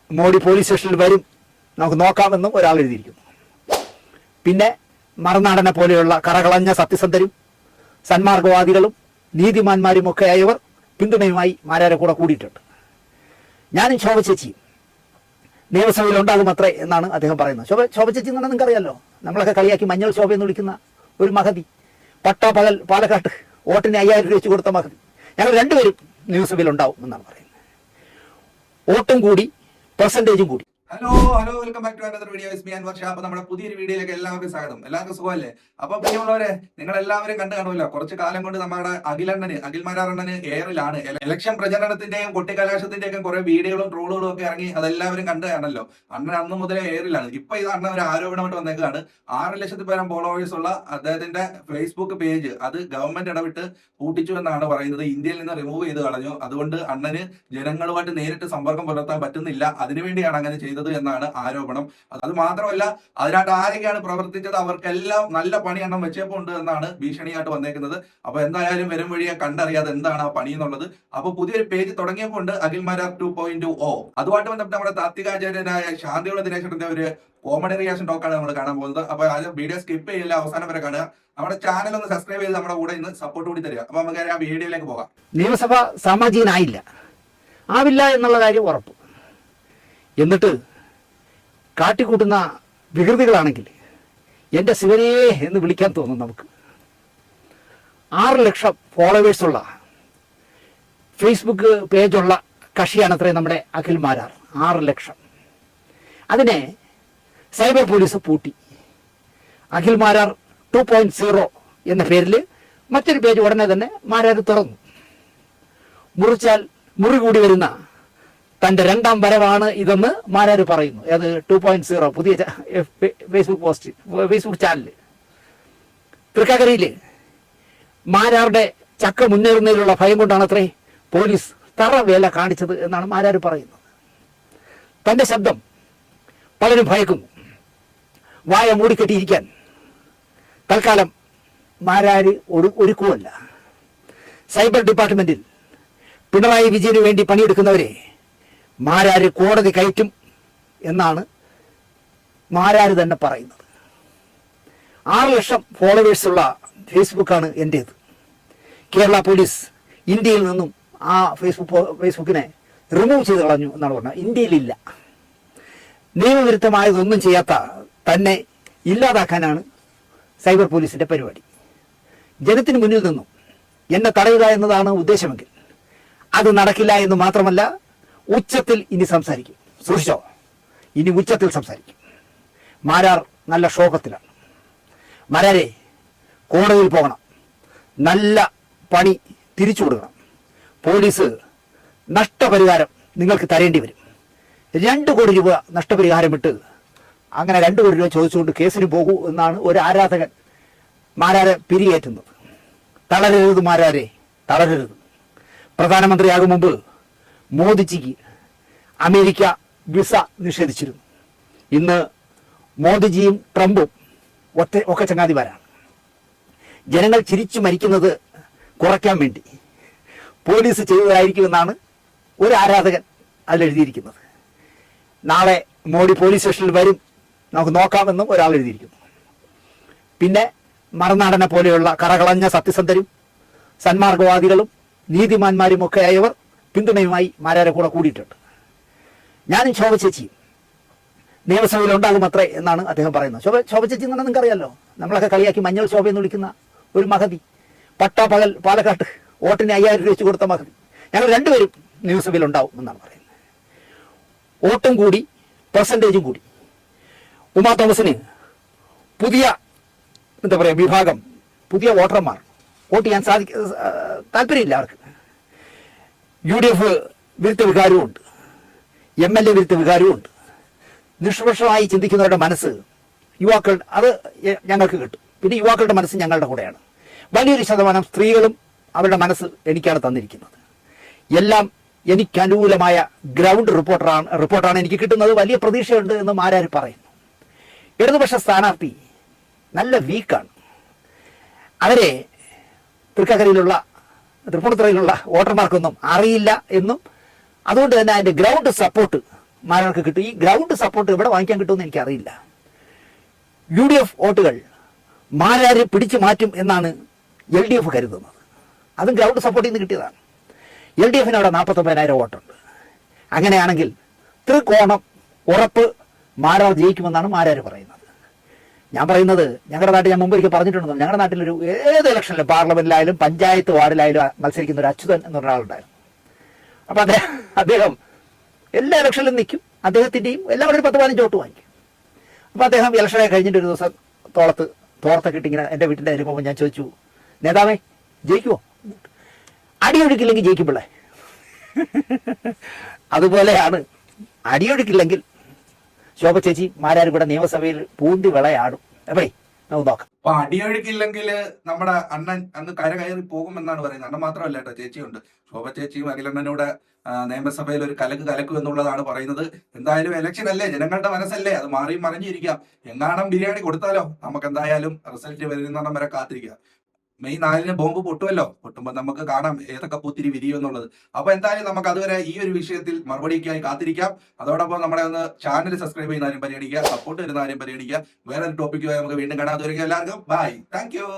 Modi police സ്റ്റേഷനിൽ വരും, നമുക്ക് നോക്കാമെന്നും ഒരാൾ എഴുതിയിരിക്കുന്നു. പിന്നെ മറുനാടനെ പോലെയുള്ള കറകളഞ്ഞ സത്യസന്ധരും സന്മാർഗവാദികളും നീതിമാന്മാരും ഒക്കെ ആയവർ പിന്തുണയുമായി മാരാരെ കൂടെ കൂടിയിട്ടുണ്ട്. ഞാനും ശോഭ ചേച്ചിയും നിയമസഭയിൽ ഉണ്ടാകും അത്രേ എന്നാണ് അദ്ദേഹം പറയുന്നത്. ശോഭ ചേച്ചി എന്ന് പറഞ്ഞാൽ നിങ്ങൾക്കറിയാലോ, നമ്മളൊക്കെ കളിയാക്കി മഞ്ഞൾ ശോഭ എന്ന് വിളിക്കുന്ന ഒരു മഹതി, പട്ടാപ്പകൽ പാലക്കാട്ട് വോട്ടിന് 5000 രൂപ വെച്ച് കൊടുത്ത മഹതി. ഞങ്ങൾ രണ്ടുപേരും നിയമസഭയിൽ ഉണ്ടാവും എന്നാണ് പറയുന്നത്. വോട്ടും കൂടി പെർസെൻറ്റേജും കൂടി. Hello welcome back to another video. It's me Anwar Shah. അപ്പോൾ നമ്മുടെ പുതിയൊരു വീഡിയോയിലേക്ക് എല്ലാവർക്കും സ്വാഗതം. എല്ലാവർക്കും സുഖമല്ലേ? അപ്പോൾ പ്രിയമുള്ളവരെ, നിങ്ങൾ എല്ലാവരും കണ്ടു കാണുമല്ലോ, കുറച്ച് കാലം കൊണ്ട് നമ്മുടെ അഖിൽ മാരാറണ്ണന് എയറിലാണ്. ഇലക്ഷൻ പ്രചരണത്തിന്റെയും കൊട്ടിക്കലാശത്തിന്റെയും കുറെ വീഡിയോകളും ട്രോളുകളും ഒക്കെ ഇറങ്ങി, അതെല്ലാവരും കണ്ടു കാണല്ലോ. അണ്ണൻ അന്ന് മുതലേ എയറിലാണ്. ഇപ്പൊ ഇത് അണ്ണൻ ഒരു ആരോപണമായിട്ട് വന്നേക്കാണ്. 6 ലക്ഷത്തിൽ പേരം ഫോളോവേഴ്സ് ഉള്ള അദ്ദേഹത്തിന്റെ ഫേസ്ബുക്ക് പേജ് അത് ഗവൺമെന്റ് ഇടപെട്ട് പൂട്ടിച്ചു എന്നാണ് പറയുന്നത്. ഇന്ത്യയിൽ നിന്ന് റിമൂവ് ചെയ്ത് കളഞ്ഞു. അതുകൊണ്ട് അണ്ണന് ജനങ്ങളുമായിട്ട് നേരിട്ട് സമ്പർക്കം പുലർത്താൻ പറ്റുന്നില്ല. അതിനുവേണ്ടിയാണ് അങ്ങനെ ചെയ്തത് എന്നാണ് ആരോപണം. അത് മാത്രമല്ല, അതിനായിട്ട് ആരൊക്കെയാണ് പ്രവർത്തിച്ചത് അവർക്കെല്ലാം നല്ല പണി എണ്ണം വെച്ചേപ്പുണ്ട് എന്നാണ് ഭീഷണിയായിട്ട് വന്നേക്കുന്നത്. അപ്പൊ എന്തായാലും വരും വഴിയെ കണ്ടറിയാതെ എന്താണ് ആ പണി എന്നുള്ളത്. അപ്പൊ പുതിയൊരു പേജ് തുടങ്ങിയപ്പോൾ അഖിൽ മാരാർ 2.0. അതുമായിട്ട് ബന്ധപ്പെട്ട് നമ്മുടെ താത്വികാചാര്യനായ ശാന്തിയുള്ള ദിനേശന്റെ ഒരു കോമഡി റിയാക്ഷൻ ടോക്കാണ് നമ്മൾ കാണാൻ പോകുന്നത്. അപ്പൊ അത് വീഡിയോ സ്കിപ്പ് ചെയ്യില്ല, അവസാനം വരെ കാണുക. നമ്മുടെ ചാനൽ ഒന്ന് സബ്സ്ക്രൈബ് ചെയ്ത് നമ്മുടെ കൂടെ ഇന്ന് സപ്പോർട്ട് കൂടി തരിക. അപ്പൊ നമുക്ക് ആ വീഡിയോയിലേക്ക് പോകാം. നിയമസഭ സാമാജികനായില്ല, ആവില്ല എന്നുള്ള കാര്യം ഉറപ്പ്. എന്നിട്ട് കാട്ടിക്കൂട്ടുന്ന വികൃതികളാണെങ്കിൽ എൻ്റെ ശിവനേ എന്ന് വിളിക്കാൻ തോന്നും നമുക്ക്. 6 ലക്ഷം ഫോളോവേഴ്സുള്ള ഫേസ്ബുക്ക് പേജുള്ള കക്ഷിയാണത്രേ നമ്മുടെ അഖിൽ മാരാർ. 6 ലക്ഷം. അതിനെ സൈബർ പോലീസ് പൂട്ടി. അഖിൽ മാരാർ 2.0 എന്ന പേരിൽ മറ്റൊരു പേജ് ഉടനെ തന്നെ മാരാർ തുറന്നു. മുറിച്ചാൽ മുറി കൂടി വരുന്ന തൻ്റെ 2ാം വരവാണ് ഇതെന്ന് മാരാർ പറയുന്നു. അത് 2.0 പുതിയ ഫേസ്ബുക്ക് ചാനൽ. തൃക്കാക്കരയിൽ മാരാറുടെ ചക്ക മുന്നേറുന്നതിലുള്ള ഭയം കൊണ്ടാണ് അത്രേ പോലീസ് തറവേല കാണിച്ചത് എന്നാണ് മാരാർ പറയുന്നത്. തൻ്റെ ശബ്ദം പലരും ഭയക്കുന്നു. വായ മൂടിക്കെട്ടിയിരിക്കാൻ തൽക്കാലം മാരാർ ഒരുക്കുമല്ല. സൈബർ ഡിപ്പാർട്ട്മെന്റിൽ പിണറായി വിജയന് വേണ്ടി പണിയെടുക്കുന്നവരെ മാരാർ കോടതി കയറ്റും എന്നാണ് മാരാർ തന്നെ പറയുന്നത്. 6 ലക്ഷം ഫോളോവേഴ്സുള്ള ഫേസ്ബുക്കാണ് എൻ്റേത്. കേരള പോലീസ് ഇന്ത്യയിൽ നിന്നും ആ ഫേസ്ബുക്കിനെ റിമൂവ് ചെയ്ത് കളഞ്ഞു എന്നാണ് പറഞ്ഞത്. ഇന്ത്യയിലില്ല. നിയമവിരുദ്ധമായതൊന്നും ചെയ്യാത്ത തന്നെ ഇല്ലാതാക്കാനാണ് സൈബർ പോലീസിന്റെ പരിപാടി. ജനത്തിന് മുന്നിൽ നിന്നും എന്നെ തടയുക എന്നതാണ് ഉദ്ദേശമെങ്കിൽ അത് നടക്കില്ല എന്ന് മാത്രമല്ല, ഉച്ചത്തിൽ ഇനി സംസാരിക്കും. സൂക്ഷിച്ചോ, ഇനി ഉച്ചത്തിൽ സംസാരിക്കും. മാരാർ നല്ല ശോകത്തിലാണ്. മാരാരെ, കോടതിയിൽ പോകണം, നല്ല പണി തിരിച്ചു കൊടുക്കണം. പോലീസ് നഷ്ടപരിഹാരം നിങ്ങൾക്ക് തരേണ്ടി വരും. 2 കോടി രൂപ നഷ്ടപരിഹാരം ഇട്ട് അങ്ങനെ 2 കോടി രൂപ ചോദിച്ചുകൊണ്ട് കേസിന് പോകൂ എന്നാണ് ഒരു ആരാധകൻ മാരാരെ പിരികേറ്റുന്നത്. തളരരുത് മാരാരെ, തളരരുത്. പ്രധാനമന്ത്രിയാകും മുമ്പ് മോദിജിക്ക് അമേരിക്ക വിസ നിഷേധിച്ചിരുന്നു. ഇന്ന് മോദിജിയും ട്രംപും ഒക്കെ ചങ്ങാതിമാരാണ്. ജനങ്ങൾ ചിരിച്ചു മരിക്കുന്നത് കുറയ്ക്കാൻ വേണ്ടി പോലീസ് ചെയ്തതായിരിക്കുമെന്നാണ് ഒരു ആരാധകൻ അതിലെഴുതിയിരിക്കുന്നത്. നാളെ മോഡി പോലീസ് സ്റ്റേഷനിൽ വരും, നമുക്ക് നോക്കാമെന്നും ഒരാൾ എഴുതിയിരിക്കുന്നു. പിന്നെ മറുനാടനെ പോലെയുള്ള കറകളഞ്ഞ സത്യസന്ധരും സന്മാർഗവാദികളും നീതിമാന്മാരും ഒക്കെ ആയവർ പിന്തുണയുമായി മാരാരെ കൂടെ കൂടിയിട്ടുണ്ട്. ഞാനും ശോഭ ചേച്ചിയും നിയമസഭയിൽ ഉണ്ടാകും അത്രേ എന്നാണ് അദ്ദേഹം പറയുന്നത്. ശോഭ ചേച്ചി എന്ന് പറഞ്ഞാൽ നിങ്ങൾക്കറിയാലോ, നമ്മളൊക്കെ കളിയാക്കി മഞ്ഞൾ ശോഭ എന്ന് വിളിക്കുന്ന ഒരു മഹതി, പട്ടാപ്പകൽ പാലക്കാട്ട് വോട്ടിന് 5000 രൂപ വെച്ച് കൊടുത്ത മഹതി. ഞങ്ങൾ രണ്ടുപേരും നിയമസഭയിൽ ഉണ്ടാവും എന്നാണ് പറയുന്നത്. വോട്ടും കൂടി പെർസെൻറ്റേജും കൂടി. ഉമാ തോമസിന് പുതിയ വിഭാഗം, പുതിയ വോട്ടർമാർ വോട്ട് ചെയ്യാൻ താല്പര്യമില്ല. അവർക്ക് UDF വിരുദ്ധ വികാരവുമുണ്ട്, MLA വിരുദ്ധ വികാരവുമുണ്ട്. നിഷ്പക്ഷമായി ചിന്തിക്കുന്നവരുടെ മനസ്സ് യുവാക്കൾ, അത് ഞങ്ങൾക്ക് കിട്ടും. പിന്നെ യുവാക്കളുടെ മനസ്സ് ഞങ്ങളുടെ കൂടെയാണ്. വലിയൊരു ശതമാനം സ്ത്രീകളും അവരുടെ മനസ്സ് എനിക്കാണ് തന്നിരിക്കുന്നത്. എല്ലാം എനിക്ക് അനുകൂലമായ ഗ്രൗണ്ട് റിപ്പോർട്ടാണ് എനിക്ക് കിട്ടുന്നത്. വലിയ പ്രതീക്ഷയുണ്ട് എന്ന് മാരാർ പറയുന്നു. ഇടതുപക്ഷ സ്ഥാനാർത്ഥി നല്ല വീക്കാണ്. അവരെ തൃപ്പൂണിത്തുറയിലുള്ള വോട്ടർമാർക്കൊന്നും അറിയില്ല എന്നും അതുകൊണ്ട് തന്നെ അതിൻ്റെ ഗ്രൗണ്ട് സപ്പോർട്ട് മാരാർക്ക് കിട്ടും. ഈ ഗ്രൗണ്ട് സപ്പോർട്ട് എവിടെ വാങ്ങിക്കാൻ കിട്ടുമെന്ന് എനിക്കറിയില്ല. UDF വോട്ടുകൾ മാരാര് പിടിച്ചു മാറ്റും എന്നാണ് LDF കരുതുന്നത്. അതും ഗ്രൗണ്ട് സപ്പോർട്ടിൽ നിന്ന് കിട്ടിയതാണ്. LDFന് അവിടെ 49,000 വോട്ടുണ്ട്. അങ്ങനെയാണെങ്കിൽ ത്രികോണം ഉറപ്പ് മാരാർ ജയിക്കുമെന്നാണ് മാരാർ പറയുന്നത്. ഞാൻ പറയുന്നത്, ഞങ്ങളുടെ നാട്ടിൽ ഞാൻ മുമ്പ് ഒരിക്കൽ പറഞ്ഞിട്ടുണ്ടെന്ന്, ഞങ്ങളുടെ നാട്ടിലൊരു ഏത് ഇലക്ഷനിലും പാർലമെന്റിലായാലും പഞ്ചായത്ത് വാർഡിലായാലും മത്സരിക്കുന്ന ഒരു അച്യുതൻ എന്നൊരു ആളുണ്ടായിരുന്നു. അപ്പൊ അദ്ദേഹം എല്ലാ ഇലക്ഷനിലും നിൽക്കും. അദ്ദേഹത്തിന്റെയും എല്ലാവരും 10-15 വോട്ട് വാങ്ങിക്കും. അപ്പൊ അദ്ദേഹം ഇലക്ഷനെ കഴിഞ്ഞിട്ട് ഒരു ദിവസം തോർത്തൊക്കെ ഇട്ടിങ്ങനെ എൻ്റെ വീട്ടിൻ്റെ അതിൽ പോകുമ്പോൾ ഞാൻ ചോദിച്ചു, നേതാവേ ജയിക്കുമോ? അടിയൊഴുക്കില്ലെങ്കിൽ ജയിക്കുമ്പോഴേ. അതുപോലെയാണ്, അടിയൊഴുക്കില്ലെങ്കിൽ ശോഭ ചേച്ചി മാരാർ ഇവിടെ നിയമസഭയിൽ പൂന്തി വിളയാടും. എവിടെ നമുക്ക് നോക്കാം. അപ്പൊ അടിയൊഴുക്കില്ലെങ്കിൽ നമ്മുടെ അണ്ണൻ അന്ന് കയറി പോകുമെന്നാണ് പറയുന്നത്. അണ്ണൻ മാത്രമല്ല കേട്ടോ, ചേച്ചിയുണ്ട്. ശോഭ ചേച്ചിയും അഖിലണ്ണനൂടെ നിയമസഭയിൽ ഒരു കലക്കും എന്നുള്ളതാണ് പറയുന്നത്. എന്തായാലും ഇലക്ഷൻ അല്ലേ, ജനങ്ങളുടെ മനസ്സല്ലേ, അത് മാറിയും മറിഞ്ഞിരിക്കാം. എങ്ങാണം ബിരിയാണി കൊടുത്താലോ, നമുക്ക് എന്തായാലും റിസൾട്ട് വരുന്നിടം വരെ കാത്തിരിക്കാം. May 4-ന് bomb പൊട്ടുമല്ലോ. പൊട്ടുമ്പോൾ നമുക്ക് കാണാം ഏതൊക്കെ പൂത്തിരി വിരിയും എന്നുള്ളത്. അപ്പൊ എന്തായാലും നമുക്ക് അതുവരെ ഈ ഒരു വിഷയത്തിൽ മറുപടിക്കായി കാത്തിരിക്കാം. അതോടൊപ്പം നമ്മുടെ ഒന്ന് ചാനൽ സബ്സ്ക്രൈബ് ചെയ്യുന്ന കാര്യം പരിഗണിക്കുക, സപ്പോർട്ട് വരുന്ന കാര്യം പരിഗണിക്കുക. വേറൊരു ടോപ്പിക്കുമായി നമുക്ക് വീണ്ടും കാണാം. അതുവരെയും എല്ലാവർക്കും ബൈ, താങ്ക് യു.